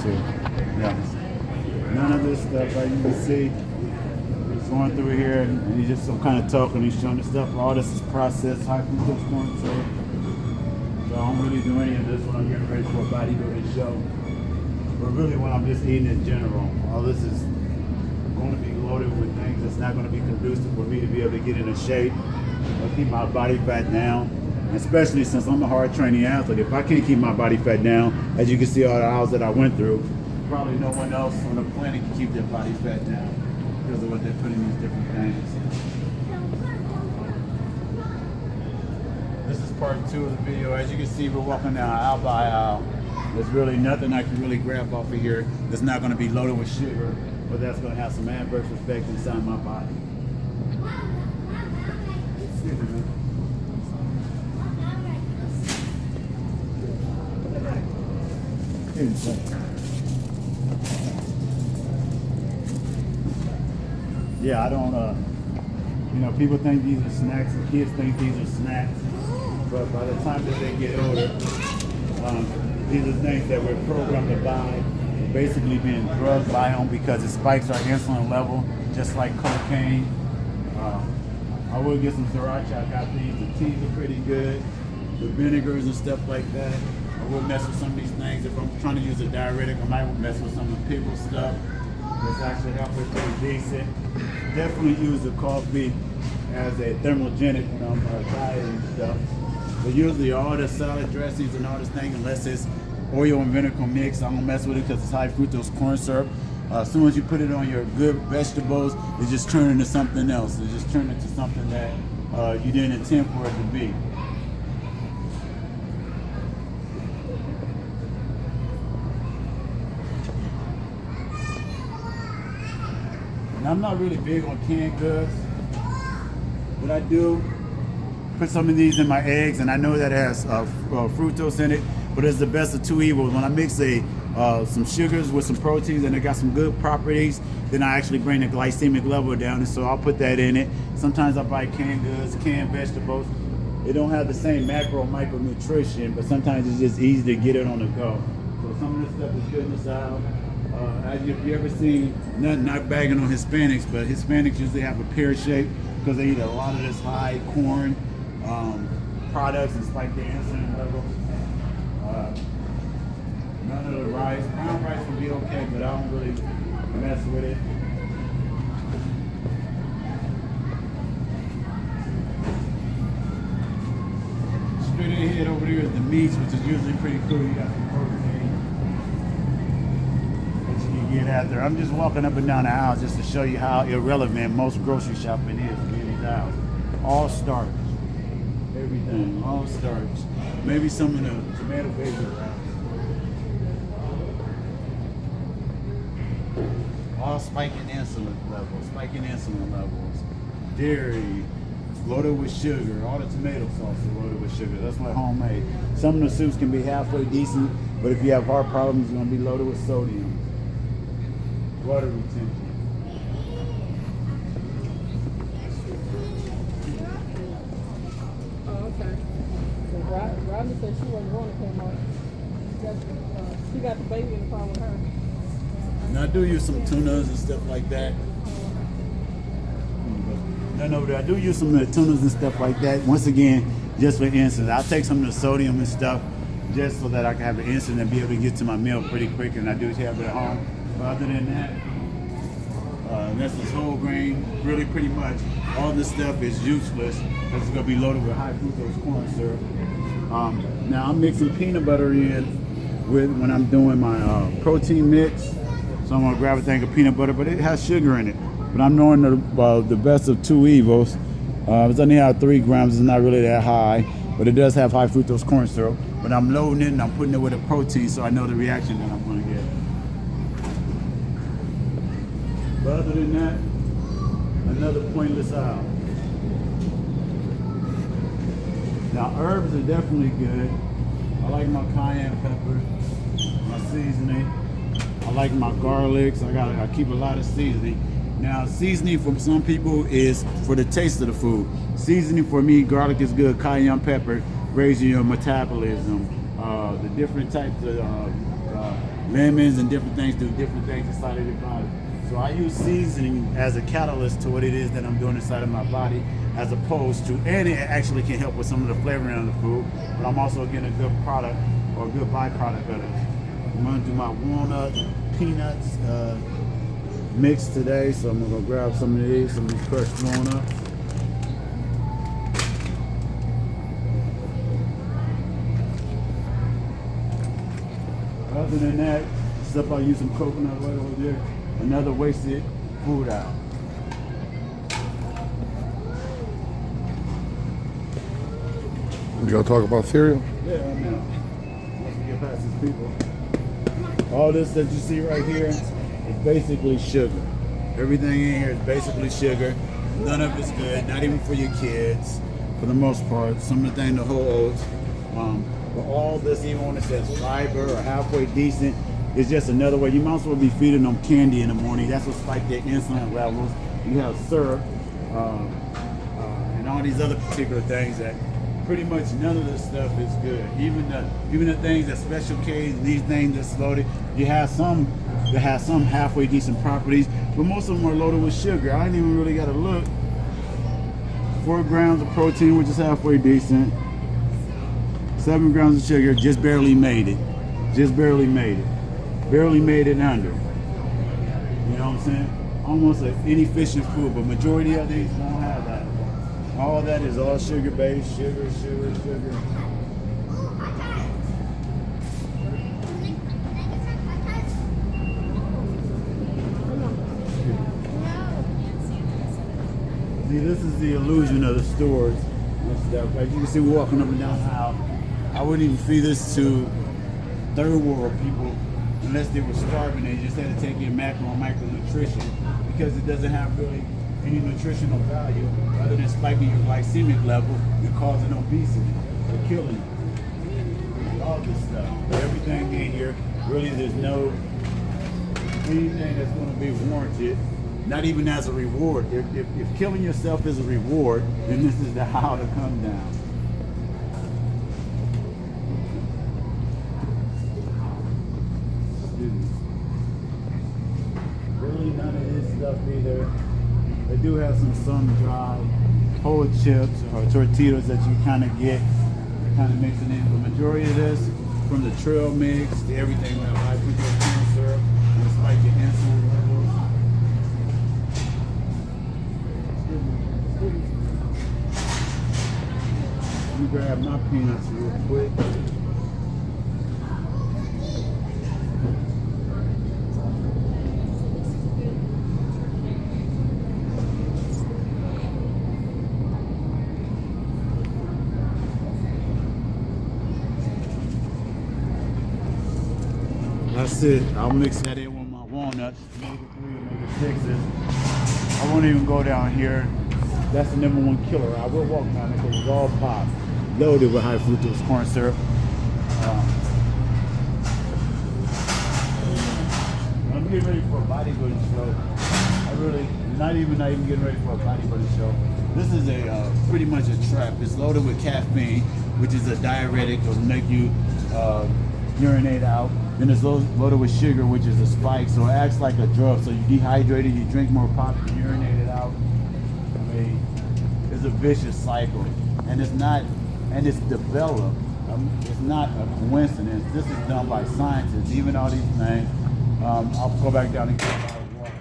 too. Yeah. None of this stuff, like you can see, he's going through here and he's just some kind of talking. He's showing the stuff. All this is processed high fructose corn syrup. So I don't really do any of this when I'm getting ready for a bodybuilding show. But really when I'm just eating in general. All this is going to be loaded with things that's not going to be conducive for me to be able to get into shape or keep my body fat down. Especially since I'm a hard training athlete. If I can't keep my body fat down, as you can see all the hours that I went through, probably no one else on the planet can keep their body fat down because of what they put in these different things. This is part 2 of the video. As you can see, we're walking down aisle by aisle. There's really nothing I can really grab off of here that's not going to be loaded with sugar, but that's going to have some adverse effect inside my body. Excuse me, man. Yeah, I don't, you know, people think these are snacks, and kids think these are snacks, but by the time that they get older, these are things that we're programmed to buy, basically being drugged by them because it spikes our insulin level, just like cocaine. I will get some sriracha. I got these. The teas are pretty good. The vinegars and stuff like that. I will mess with some of these things. If I'm trying to use a diuretic, I might mess with some of the pickle stuff. That's actually helping pretty decent. Definitely use the coffee as a thermogenic when I'm dieting and stuff. But usually all the salad dressings and all this thing, unless it's oil and vinegar mix, I don't mess with it because it's high fructose corn syrup. As soon as you put it on your good vegetables, it just turns into something else. It just turns into something that you didn't intend for it to be. I'm not really big on canned goods, but I do put some of these in my eggs, and I know that it has fructose in it, but it's the best of two evils. When I mix some sugars with some proteins and it got some good properties, then I actually bring the glycemic level down, and so I'll put that in it. Sometimes I buy canned goods, canned vegetables. It don't have the same macro micronutrition, but sometimes it's just easy to get it on the go. So some of this stuff is good in the aisle. If you ever seen, not bagging on Hispanics, but Hispanics usually have a pear shape because they eat a lot of this high corn products and spike their insulin level. None of the rice. Brown rice would be okay, but I don't really mess with it. Straight ahead over there is the meats, which is usually pretty cool. You got some protein that you can get out there. I'm just walking up and down the aisle just to show you how irrelevant most grocery shopping is in these aisles. All starch. Everything. All starch. Maybe some of the tomato basil. All spiking insulin levels. Dairy, loaded with sugar. All the tomato sauce is loaded with sugar. That's why homemade. Some of the soups can be halfway decent, but if you have heart problems, you're going to be loaded with sodium. Water retention. Oh, okay. So Rodney said she wasn't going to Kmart. She got the baby in the car with her. Now I do use some tunas and stuff like that. I do use some of the tunas and stuff like that. Once again, just for instance, I'll take some of the sodium and stuff just so that I can have the insulin and be able to get to my meal pretty quick, and I do have it at home. But other than that, this is whole grain. Really, pretty much all this stuff is useless because it's going to be loaded with high fructose corn syrup. Now I'm mixing peanut butter in when I'm doing my protein mix. So I'm gonna grab a thing of peanut butter, but it has sugar in it. But I'm knowing the best of two evils. It's only have 3 grams. It's not really that high, but it does have high fructose corn syrup. But I'm loading it and I'm putting it with a protein, so I know the reaction that I'm gonna get. But other than that, another pointless aisle. Now herbs are definitely good. I like my cayenne pepper, my seasoning. I like my garlics. I keep a lot of seasoning. Now, seasoning for some people is for the taste of the food. Seasoning for me, garlic is good. Cayenne pepper raises your metabolism. The different types of lemons and different things do different things inside of your body. So I use seasoning as a catalyst to what it is that I'm doing inside of my body, as opposed to, and it actually can help with some of the flavoring of the food, but I'm also getting a good product or a good byproduct of it. I'm gonna do my walnut peanuts mix today, so I'm gonna go grab some of these crushed walnuts. Other than that, stuff I use some coconut oil over there. Another wasted food out. You gonna talk about cereal? Yeah, I know. Once we get past these people. All this that you see right here is basically sugar. Everything in here is basically sugar. None of it's good, not even for your kids, for the most part. Some of the things, the whole oats. But all this, even when it says fiber or halfway decent, it's just another way. You might as well be feeding them candy in the morning. That's what spikes their insulin levels. You have syrup and all these other particular things that pretty much none of this stuff is good. Even the things that Special K's and these things that's loaded, you have some that have some halfway decent properties, but most of them are loaded with sugar. I ain't even really got to look. 4 grams of protein, which is halfway decent. 7 grams of sugar, just barely made it. Just barely made it. Barely made it under. You know what I'm saying? Almost an inefficient food, but majority of these don't have that. All that is all sugar-based, sugar. See, this is the illusion of the stores and stuff. Like you can see, we're walking up and down the aisle. I wouldn't even feed this to third world people unless they were starving. They just had to take in macro and micronutrition because it doesn't have really any nutritional value other than spiking your glycemic level and causing obesity or killing you. All this stuff. Everything in here, really there's no anything that's going to be warranted, not even as a reward. If killing yourself is a reward, then this is the how to come down. Really none of this stuff either. They do have some sun-dried whole chips or tortillas that you kind of get, kind of mix it in. The majority of this, from the trail mix to everything, we have high fructose corn syrup, and it's like your insulin levels. Let me grab my peanuts real quick. That's it. I'll mix that in with my walnuts. Make it 3 or make it 6s. I won't even go down here. That's the #1 killer. I will walk down it because it's all pop. Loaded with high fructose corn syrup. I'm getting ready for a bodybuilding show. Not even getting ready for a bodybuilding show. This is a pretty much a trap. It's loaded with caffeine, which is a diuretic. It'll make you urinate out. Then it's loaded with sugar, which is a spike, so it acts like a drug. So you dehydrate it, you drink more pop, you urinate it out. I mean, it's a vicious cycle, and it's developed. It's not a coincidence. This is done by scientists. Even all these things. I'll go back down and get a bottle of water.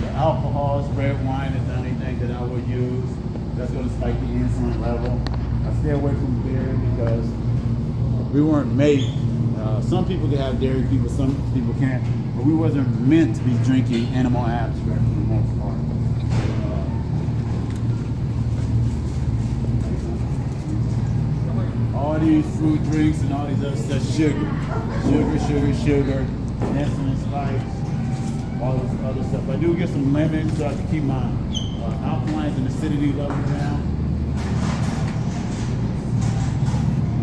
The alcohol, red wine is the only thing that I would use. That's going to spike the insulin level. I stay away from beer because we weren't made. Some people can have dairy, some people can't, but we wasn't meant to be drinking animal abstract for the most part. All these fruit drinks and all these other stuff, sugar, insulin spikes, all this other stuff. I do get some lemon so I can keep my alkalines and acidity level down.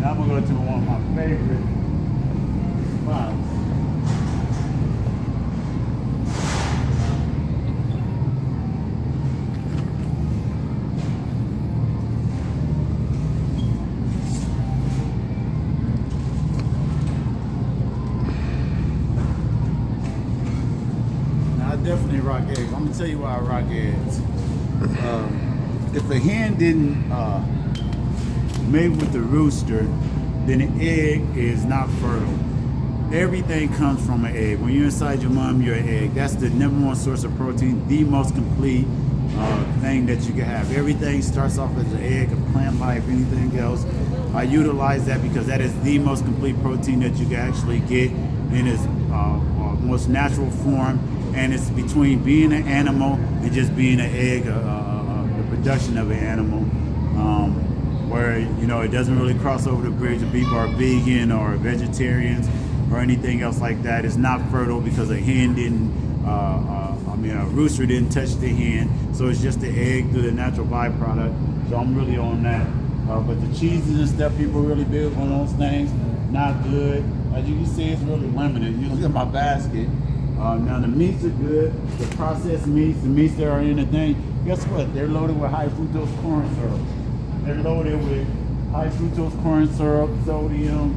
Now I'm gonna go to one of my favorite spots. definitely rock eggs. I'm gonna tell you why I rock eggs. If a hen didn't mate with the rooster, then the egg is not fertile. Everything comes from an egg. When you're inside your mom, you're an egg. That's the number one source of protein, the most complete thing that you can have. Everything starts off as an egg, a plant life, anything else. I utilize that because that is the most complete protein that you can actually get in its most natural form, and it's between being an animal and just being an egg, the production of an animal, where it doesn't really cross over the bridge. If people are vegan or vegetarians or anything else like that, it's not fertile because a hen didn't. A rooster didn't touch the hen, so it's just the egg through the natural byproduct. So I'm really on that. But the cheeses and stuff, people really build on those things, not good. As you can see, it's really limited. You look at my basket. Now the meats are good. The processed meats, the meats that are in the thing, guess what? They're loaded with high fructose corn syrup. They're loaded with high fructose corn syrup, sodium.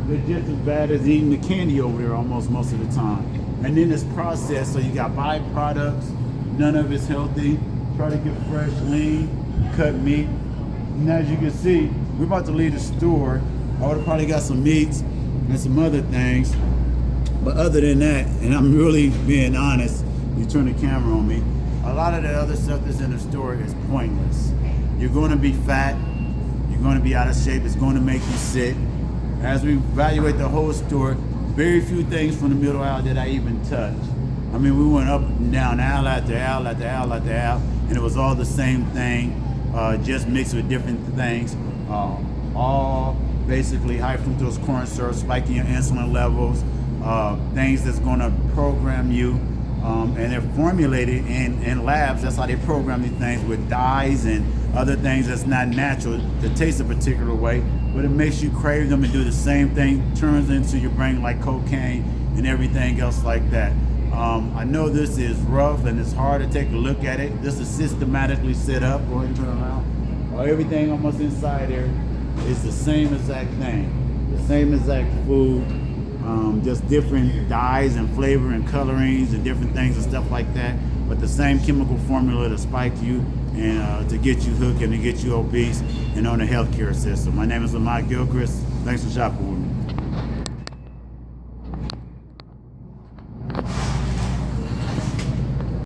They're just as bad as eating the candy over there almost most of the time. And then it's processed, so you got byproducts. None of it's healthy. Try to get fresh, lean, cut meat. And as you can see, we're about to leave the store. I would have probably got some meats and some other things. But other than that, and I'm really being honest, you turn the camera on me, a lot of the other stuff that's in the store is pointless. You're going to be fat. You're going to be out of shape. It's going to make you sick. As we evaluate the whole store, very few things from the middle aisle that I even touched. I mean, we went up and down aisle after aisle after aisle after aisle, and it was all the same thing, just mixed with different things. All basically high fructose corn syrup, spiking your insulin levels, things that's going to program you. And they're formulated in labs. That's how they program these things with dyes and other things that's not natural to taste a particular way, but it makes you crave them and do the same thing, turns into your brain like cocaine and everything else like that. I know this is rough and it's hard to take a look at it. This is systematically set up. Go ahead and turn around. Everything almost inside there is the same exact thing, the same exact food. Just different dyes and flavor and colorings and different things and stuff like that, but the same chemical formula to spike you and to get you hooked and to get you obese and on the healthcare system. My name is Lamont Gilchrist. Thanks for shopping with me.